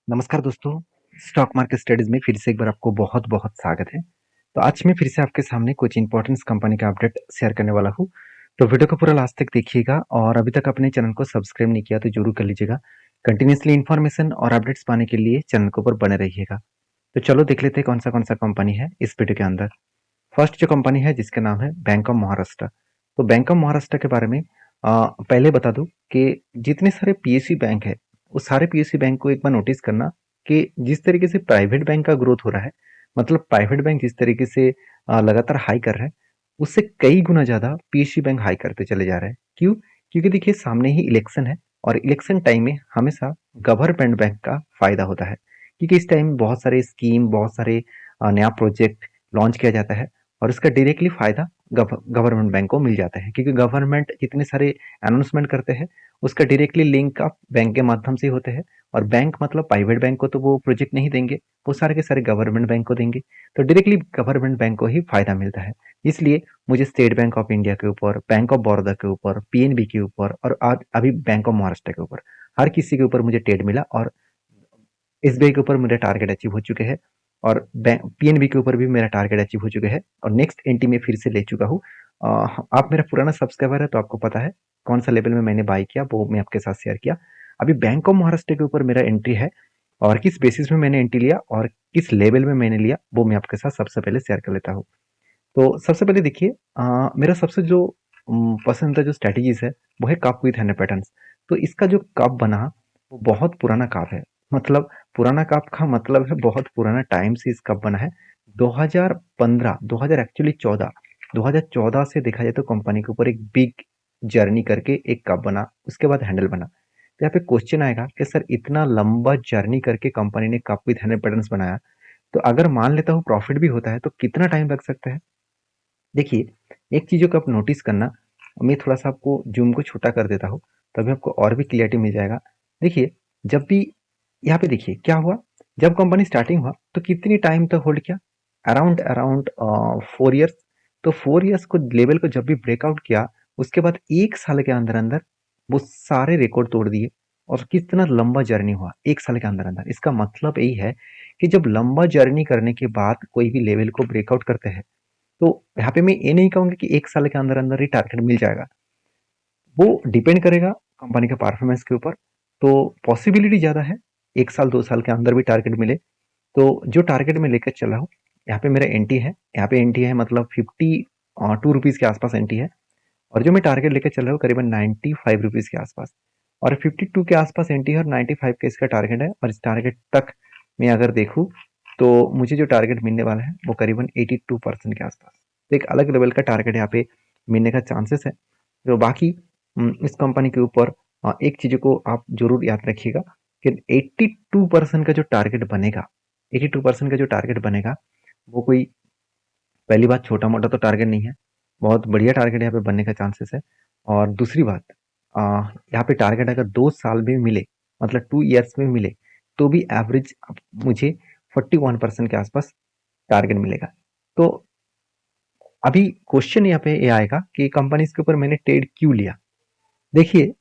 नमस्कार दोस्तों, stock market studies में फिर से एक बार आपको बहुत-बहुत स्वागत है। तो आज मैं फिर से आपके सामने कुछ इंपॉर्टेंट कंपनी का अपडेट शेयर करने वाला हूँ। तो वीडियो को पूरा लास्ट तक देखिएगा और अभी तक अपने चैनल को सब्सक्राइब नहीं किया तो जरूर कर लीजिएगा। कंटिन्यूअसली इन्फॉर्मेशन और अपडेट्स पाने के लिए चैनल के ऊपर बने रहिएगा। तो चलो देख लेते हैं कौन सा कंपनी है इस वीडियो के अंदर। फर्स्ट जो कंपनी है जिसका नाम है बैंक ऑफ महाराष्ट्र। तो बैंक ऑफ महाराष्ट्र के बारे में पहले बता दूं कि जितने सारे पीएसयू बैंक है उस सारे पीएसयू बैंक को एक बार नोटिस करना कि जिस तरीके से प्राइवेट बैंक का ग्रोथ हो रहा है, मतलब प्राइवेट बैंक जिस तरीके से लगातार हाई कर रहा है, उससे कई गुना ज्यादा पीएसयू बैंक हाई करते चले जा रहे हैं। क्यों? क्योंकि देखिए सामने ही इलेक्शन है और इलेक्शन टाइम में हमेशा गवर्नमेंट बैंक का फायदा होता है, क्योंकि इस टाइम बहुत सारे स्कीम, बहुत सारे नया प्रोजेक्ट लॉन्च किया जाता है और इसका डायरेक्टली फायदा गवर्नमेंट बैंक को मिल जाता है, क्योंकि गवर्नमेंट जितने सारे अनाउंसमेंट करते हैं उसका डायरेक्टली लिंक आप बैंक के माध्यम से होते हैं। और बैंक मतलब प्राइवेट बैंक को तो वो प्रोजेक्ट नहीं देंगे, वो सारे के सारे गवर्नमेंट बैंक को देंगे। तो डायरेक्टली गवर्नमेंट बैंक को ही फायदा मिलता है। इसलिए मुझे स्टेट बैंक ऑफ इंडिया के ऊपर, बैंक ऑफ बड़ौदा के ऊपर, पीएनबी के ऊपर और आज अभी बैंक ऑफ महाराष्ट्र के ऊपर हर किसी के ऊपर मुझे ट्रेड मिला और एसबीआई के ऊपर मेरे टारगेट अचीव हो चुके हैं और पीएनबी के ऊपर भी मेरा टारगेट अचीव हो चुका है और नेक्स्ट एंट्री में फिर से ले चुका हूँ। आप मेरा पुराना सब्सक्राइबर है तो आपको पता है कौन सा लेवल में मैंने बाई किया, वो मैं आपके साथ शेयर किया। अभी बैंक ऑफ महाराष्ट्र के ऊपर मेरा एंट्री है और किस बेसिस में मैंने एंट्री लिया और किस लेवल में मैंने लिया वो मैं आपके साथ सबसे पहले शेयर कर लेता हूँ। तो सबसे पहले देखिए, मेरा सबसे जो पसंदीदा जो स्ट्रेटेजीज है वो है कप विथ हंड्रेड पैटर्न्स। तो इसका जो कप बना वो बहुत पुराना कप है, मतलब पुराना कप का मतलब है बहुत पुराना टाइम से इस कप बना है। 2015 2000 एक्चुअली 14 2014 से देखा जाए तो कंपनी के ऊपर एक बिग जर्नी करके एक कप बना, उसके बाद हैंडल बना। तो यहाँ पे क्वेश्चन आएगा कि सर इतना लंबा जर्नी करके कंपनी ने कप विथ हंड्रेड पैटर्न्स बनाया, तो अगर मान लेता हूँ प्रॉफिट भी होता है तो कितना टाइम लग सकता है। देखिए एक चीज़ों को आप नोटिस करना, मैं थोड़ा सा आपको जूम को छोटा कर देता हूँ तभी आपको और भी क्लियरिटी मिल जाएगा। देखिए जब भी यहाँ पे देखिए क्या हुआ, जब कंपनी स्टार्टिंग हुआ तो कितनी टाइम तक होल्ड किया, अराउंड अराउंड 4 ईयर्स। तो 4 ईयर्स को लेवल को जब भी ब्रेकआउट किया उसके बाद 1 साल के अंदर अंदर वो सारे रिकॉर्ड तोड़ दिए। और कितना लंबा जर्नी हुआ 1 साल के अंदर अंदर, इसका मतलब यही है कि जब लंबा जर्नी करने के बाद कोई भी लेवल को ब्रेकआउट करते हैं तो यहाँ पे मैं ये नहीं कहूंगा कि 1 साल के अंदर अंदर ही टारगेट मिल जाएगा। वो डिपेंड करेगा कंपनी के परफॉर्मेंस के ऊपर। तो पॉसिबिलिटी ज़्यादा है 1 साल 2 साल के अंदर भी टारगेट मिले। तो जो टारगेट मैं लेकर चला हूँ, यहाँ पे मेरा एंटी है, यहाँ पे एंटी है मतलब 52 रुपीज़ के आसपास एंटी है। और जो मैं टारगेट लेकर चल रहा हूँ करीबन 95 रुपीज़ के आसपास। और 52 के आसपास एंटी है और 95 का इसका टारगेट है। और इस टारगेट तक मैं अगर देखूँ तो मुझे जो टारगेट मिलने वाला है वो करीबन 82% के आसपास। तो एक अलग लेवल का टारगेट यहाँ पे मिलने का चांसेस है। तो बाकी इस कंपनी के ऊपर एक चीज़ को आप जरूर याद रखिएगा कि 82% का जो टारगेट बनेगा, 82% का जो टारगेट बनेगा वो कोई पहली बात छोटा मोटा तो टारगेट नहीं है, बहुत बढ़िया टारगेट यहाँ पे बनने का चांसेस है। और दूसरी बात, यहाँ पे टारगेट अगर 2 साल में मिले, मतलब 2 ईयर्स में मिले, तो भी एवरेज मुझे 41% के आसपास टारगेट मिलेगा। तो अभी क्वेश्चन यहाँ पे ये आएगा कि कंपनी के ऊपर मैंने ट्रेड क्यों लिया। देखिए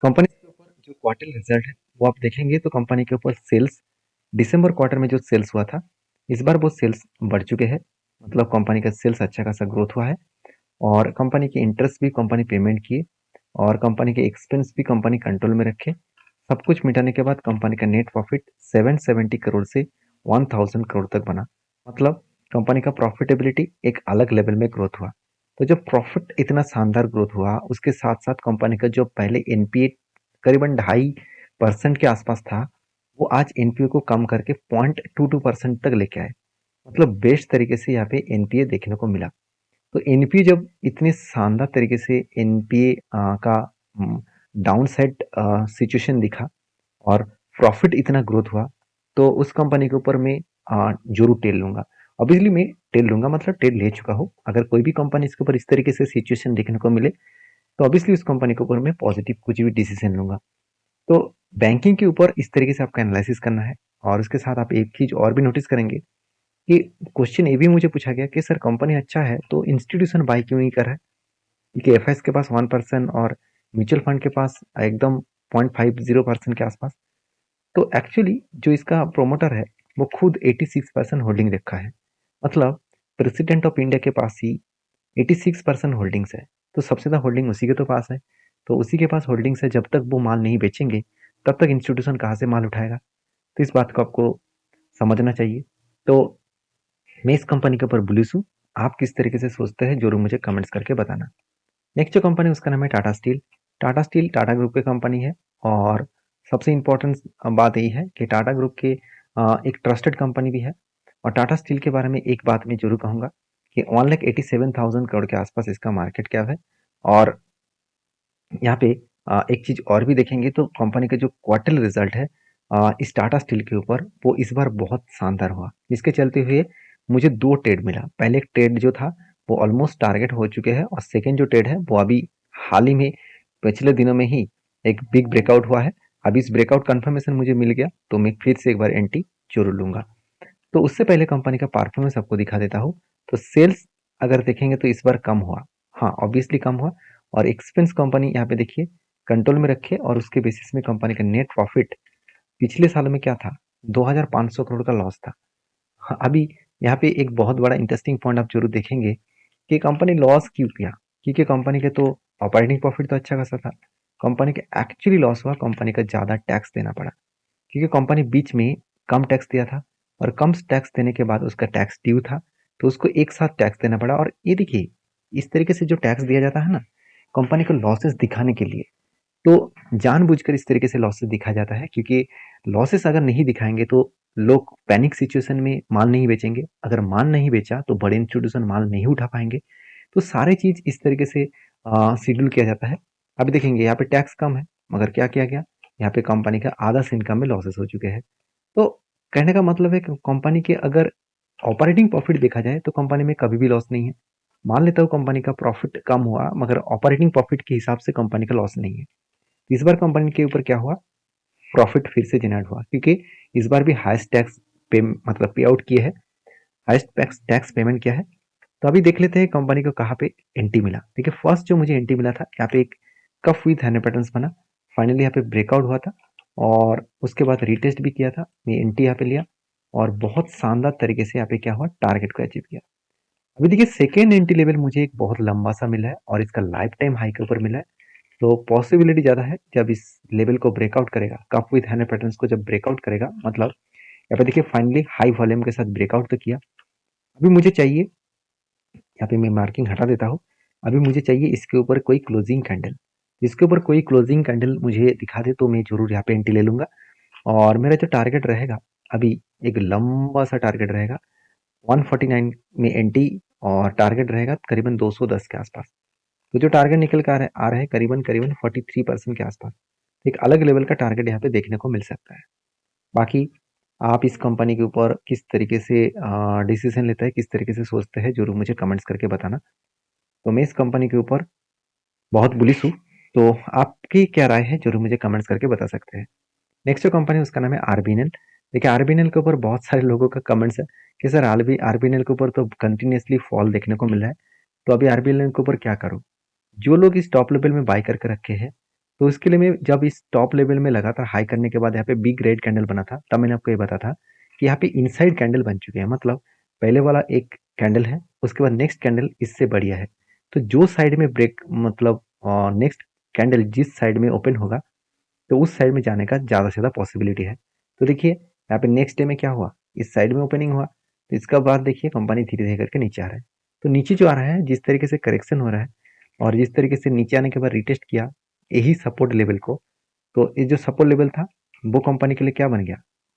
कंपनी के ऊपर जो क्वार्टर रिजल्ट है वो आप देखेंगे तो कंपनी के ऊपर सेल्स दिसंबर क्वार्टर में जो सेल्स हुआ था, इस बार वो सेल्स बढ़ चुके हैं, मतलब कंपनी का सेल्स अच्छा खासा ग्रोथ हुआ है। और कंपनी के इंटरेस्ट भी कंपनी पेमेंट किए और कंपनी के एक्सपेंस भी कंपनी कंट्रोल में रखे। सब कुछ मिटाने के बाद कंपनी का नेट प्रॉफिट 770 करोड़ से 1000 करोड़ तक बना, मतलब कंपनी का प्रॉफिटेबिलिटी एक अलग लेवल में ग्रोथ हुआ। तो जब प्रॉफिट इतना शानदार ग्रोथ हुआ उसके साथ साथ कंपनी का जो पहले एनपीए करीबन 2.5% के आसपास था, वो आज एनपीए को कम करके 0.22% तक लेके आए, मतलब बेस्ट तरीके से यहाँ पे एनपीए देखने को मिला। तो एनपीए जब इतने शानदार तरीके से एनपीए का डाउन साइड सिचुएशन दिखा और प्रॉफिट इतना ग्रोथ हुआ, तो उस कंपनी के ऊपर मैं जरूर टेल लूंगा। ऑब्वियसली मैं टेल लूंगा मतलब टेल ले चुका हूँ। अगर कोई भी कंपनी इसके ऊपर इस तरीके से सिचुएशन देखने को मिले तो ऑब्वियसली उस कंपनी के ऊपर मैं पॉजिटिव कुछ भी डिसीजन लूंगा। तो बैंकिंग के ऊपर इस तरीके से आपका एनालिसिस करना है। और उसके साथ आप एक चीज और भी नोटिस करेंगे कि क्वेश्चन ये भी मुझे पूछा गया कि सर कंपनी अच्छा है तो इंस्टीट्यूशन बाय क्यों नहीं कर रहा है, क्योंकि एफएस के पास 1% और म्यूचुअल फंड के पास एकदम 0.50% के आसपास। तो एक्चुअली जो इसका प्रोमोटर है वो खुद 86% होल्डिंग रखा है। मतलब प्रेसिडेंट ऑफ इंडिया के पास ही 86% होल्डिंग्स है। तो सबसे ज़्यादा होल्डिंग उसी के तो पास है। तो उसी के पास होल्डिंग्स है, जब तक वो माल नहीं बेचेंगे तब तक इंस्टीट्यूशन कहाँ से माल उठाएगा। तो इस बात को आपको समझना चाहिए। तो मैं इस कंपनी के ऊपर बुलिश हूँ। आप किस तरीके से सोचते हैं जरूर मुझे कमेंट्स करके बताना। नेक्स्ट जो कंपनी उसका नाम है Tata steel. Tata steel Tata group की कंपनी है और सबसे इम्पोर्टेंट बात यही है कि टाटा ग्रुप के एक ट्रस्टेड कंपनी भी है। और टाटा स्टील के बारे में एक बात मैं जरूर कहूँगा कि 1,87,000 करोड़ के आसपास इसका मार्केट कैप है। और यहाँ पे एक चीज और भी देखेंगे तो कंपनी का जो क्वार्टरली रिजल्ट है इस टाटा स्टील के ऊपर वो इस बार बहुत शानदार हुआ, जिसके चलते हुए मुझे दो ट्रेड मिला। पहले एक ट्रेड जो था वो ऑलमोस्ट टारगेट हो चुके हैं और सेकेंड जो ट्रेड है वो अभी हाल ही में पिछले दिनों में ही एक बिग ब्रेकआउट हुआ है। अभी इस ब्रेकआउट कंफर्मेशन मुझे मिल गया तो मैं फिर से एक बार एंट्री जरूर लूंगा। तो उससे पहले कंपनी का परफॉर्मेंस आपको दिखा देता हूँ। तो सेल्स अगर देखेंगे तो इस बार कम हुआ, हाँ ऑब्वियसली कम हुआ। और एक्सपेंस कंपनी यहाँ पे देखिए कंट्रोल में रखे और उसके बेसिस में कंपनी का नेट प्रॉफिट पिछले साल में क्या था, 2,500 करोड़ का लॉस था। हाँ, अभी यहाँ पे एक बहुत बड़ा इंटरेस्टिंग पॉइंट आप जरूर देखेंगे कि कंपनी लॉस क्यों किया। क्योंकि कंपनी के तो ऑपरेटिंग प्रॉफिट तो अच्छा खासा था, कंपनी का एक्चुअली लॉस हुआ, कंपनी का ज़्यादा टैक्स देना पड़ा। क्योंकि कंपनी बीच में कम टैक्स दिया था और कम टैक्स देने के बाद उसका टैक्स ड्यू था तो उसको एक साथ टैक्स देना पड़ा। और ये देखिए इस तरीके से जो टैक्स दिया जाता है ना कंपनी को लॉसेस दिखाने के लिए, तो जानबूझकर इस तरीके से लॉसेस दिखाया जाता है। क्योंकि लॉसेस अगर नहीं दिखाएंगे तो लोग पैनिक सिचुएशन में माल नहीं बेचेंगे, अगर माल नहीं बेचा तो बड़े इंस्टीट्यूशन माल नहीं उठा पाएंगे। तो सारे चीज इस तरीके से शेड्यूल किया जाता है। अभी देखेंगे यहाँ पे टैक्स कम है मगर क्या किया गया, यहाँ पे कंपनी का आधा से इनकम में लॉसेस हो चुके हैं। तो कहने का मतलब है कि कंपनी के अगर ऑपरेटिंग प्रॉफिट देखा जाए तो कंपनी में कभी भी लॉस नहीं है। मान लेता हूँ कंपनी का प्रॉफिट कम हुआ मगर ऑपरेटिंग प्रॉफिट के हिसाब से कंपनी का लॉस नहीं है। इस बार कंपनी के ऊपर क्या हुआ, प्रॉफिट फिर से जनरेट हुआ क्योंकि इस बार भी हाईएस्ट टैक्स पे मतलब पे आउट किए है, हाईएस्ट टैक्स पेमेंट किया है। तो अभी देख लेते हैं कंपनी को कहाँ पे एंट्री मिला। देखिए फर्स्ट जो मुझे एंट्री मिला था यहाँ पे एक कफ विथ हैंड पैटर्न्स बना, फाइनली यहाँ पे ब्रेकआउट हुआ था और उसके बाद रीटेस्ट भी किया था। मैं एंट्री यहाँ पे लिया और बहुत शानदार तरीके से यहाँ पे क्या हुआ, टारगेट को अचीव किया। अभी देखिए सेकेंड एंट्री लेवल मुझे एक बहुत लंबा सा मिला है और इसका लाइफ टाइम हाई के ऊपर मिला है। तो पॉसिबिलिटी ज़्यादा है जब इस लेवल को ब्रेकआउट करेगा, कप विथ हैंड पैटर्न्स को जब ब्रेकआउट करेगा, मतलब यहाँ पे देखिए फाइनली हाई वॉल्यूम के साथ ब्रेकआउट तो किया। अभी मुझे चाहिए, यहाँ पे मैं मार्किंग हटा देता हूँ, अभी मुझे चाहिए इसके ऊपर कोई क्लोजिंग कैंडल। इसके ऊपर कोई क्लोजिंग कैंडल मुझे दिखा दे तो मैं जरूर यहाँ पे एंट्री ले लूंगा। और मेरा जो टारगेट रहेगा अभी एक लंबा सा टारगेट रहेगा 149 में एंट्री और टारगेट रहेगा करीबन 210 के आसपास। तो जो टारगेट निकल कर आ रहा है करीबन करीबन 43% के आसपास, एक अलग लेवल का टारगेट यहाँ पे देखने को मिल सकता है। बाकी आप इस कंपनी के ऊपर किस तरीके से डिसीजन लेते हैं, किस तरीके से सोचते हैं, जरूर मुझे कमेंट्स करके बताना। तो मैं इस कंपनी के ऊपर बहुत बुलिश हूँ। तो आपकी क्या राय है जरूर मुझे कमेंट्स करके बता सकते हैं। नेक्स्ट जो कंपनी है उसका नाम है आरबीएनएल। देखिए आरबीएनएल के ऊपर बहुत सारे लोगों का कमेंट्स है कि सर आरबीएनएल के ऊपर तो कंटिन्यूसली फॉल देखने को मिल रहा है, तो अभी आरबीएनएल के ऊपर क्या करूँ। जो लोग इस टॉप लेवल में बाय करके रखे हैं तो उसके लिए मैं जब इस टॉप लेवल में लगातार हाई करने के बाद यहाँ पे बिग रेड कैंडल बना था तब मैंने आपको ये बताया था कि यहाँ पे इनसाइड कैंडल बन चुके हैं। मतलब पहले वाला एक कैंडल है उसके बाद नेक्स्ट कैंडल इससे बढ़िया है। तो जो साइड में ब्रेक मतलब नेक्स्ट कैंडल जिस साइड में ओपन होगा तो उस साइड में जाने का ज़्यादा से ज़्यादा पॉसिबिलिटी है। तो देखिए यहाँ पे नेक्स्ट डे में क्या हुआ, इस साइड में ओपनिंग हुआ तो इसका बाद देखिए कंपनी धीरे धीरे करके नीचे आ रहा है। तो नीचे जो आ रहा है जिस तरीके से करेक्शन हो रहा है और जिस तरीके से नीचे आने के बाद रिटेस्ट किया यही सपोर्ट लेवल को, तो ये जो सपोर्ट लेवल था वो कंपनी के लिए क्या बन गया,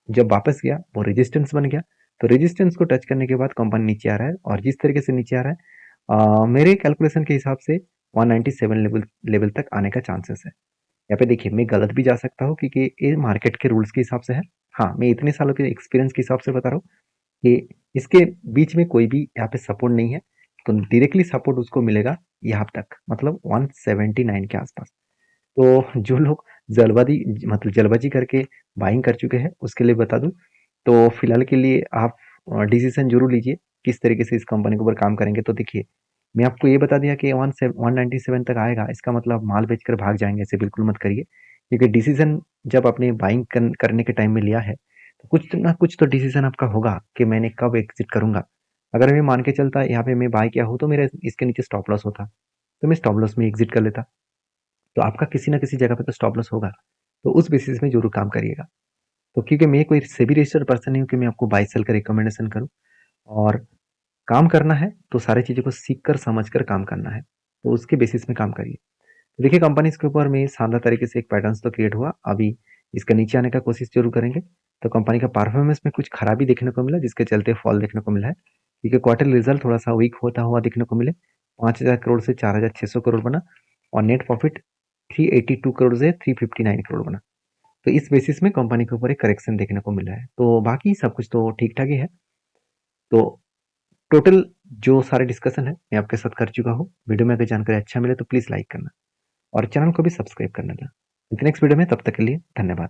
जब वापस गया वो रेजिस्टेंस बन गया। तो रेजिस्टेंस को टच करने के बाद कंपनी नीचे आ रहा है और जिस तरीके से नीचे आ रहा है मेरे कैलकुलेशन के हिसाब से 197 लेवल तक आने का चांसेस है। यहाँ पे देखिए मैं गलत भी जा सकता हूँ क्योंकि ये मार्केट के रूल्स के हिसाब से है। हाँ मैं इतने सालों के एक्सपीरियंस के हिसाब से बता रहा हूँ कि इसके बीच में कोई भी यहाँ पे सपोर्ट नहीं है। तो डायरेक्टली सपोर्ट उसको मिलेगा यहाँ तक, मतलब 179 के आसपास। तो जो लोग जल्दबाजी करके बाइंग कर चुके हैं उसके लिए बता दूं तो फिलहाल के लिए आप डिसीजन जरूर लीजिए किस तरीके से इस कंपनी के ऊपर काम करेंगे। तो देखिए मैं आपको ये बता दिया कि 197 तक आएगा, इसका मतलब माल बेचकर भाग जाएंगे, ऐसे बिल्कुल मत करिए क्योंकि डिसीजन जब आपने बाइंग करने के टाइम में लिया है, तो कुछ ना कुछ तो डिसीजन आपका होगा कि मैंने कब एग्जिट करूंगा। अगर मैं मान के चलता यहाँ पे मैं बाय किया हूँ तो मेरा इसके नीचे स्टॉप लॉस होता, तो मैं स्टॉप लॉस में एग्जिट कर लेता। तो आपका किसी ना किसी जगह पे तो स्टॉप लॉस होगा, तो उस बेसिस में जरूर काम करिएगा। तो क्योंकि मैं कोई सेबी रजिस्टर्ड पर्सन नहीं हूँ कि मैं आपको बाय सेल का रिकमेंडेशन करूँ, और काम करना है तो सारी चीज़ों को सीख कर समझ कर काम करना है, तो उसके बेसिस में काम करिए। तो देखिए कंपनी के ऊपर में शानदार तरीके से एक पैटर्न्स तो क्रिएट हुआ, अभी इसका नीचे आने का कोशिश जरूर करेंगे। तो कंपनी का परफॉर्मेंस में कुछ खराबी देखने को मिला, जिसके चलते फॉल देखने को मिला है, क्योंकि क्वार्टर रिजल्ट थोड़ा सा वीक होता हुआ देखने को मिले। 5,000 करोड़ से 4,600 करोड़ बना, और नेट प्रॉफिट 382 करोड़ से 359 करोड़ बना। तो इस बेसिस में कंपनी के ऊपर एक करेक्शन देखने को मिला है, तो बाकी सब कुछ तो ठीक ठाक ही है। तो टोटल जो सारे डिस्कशन है मैं आपके साथ कर चुका हूँ। वीडियो में अगर जानकारी अच्छा मिले तो प्लीज लाइक करना, और चैनल को भी सब्सक्राइब करना। नेक्स्ट वीडियो में, तब तक के लिए धन्यवाद।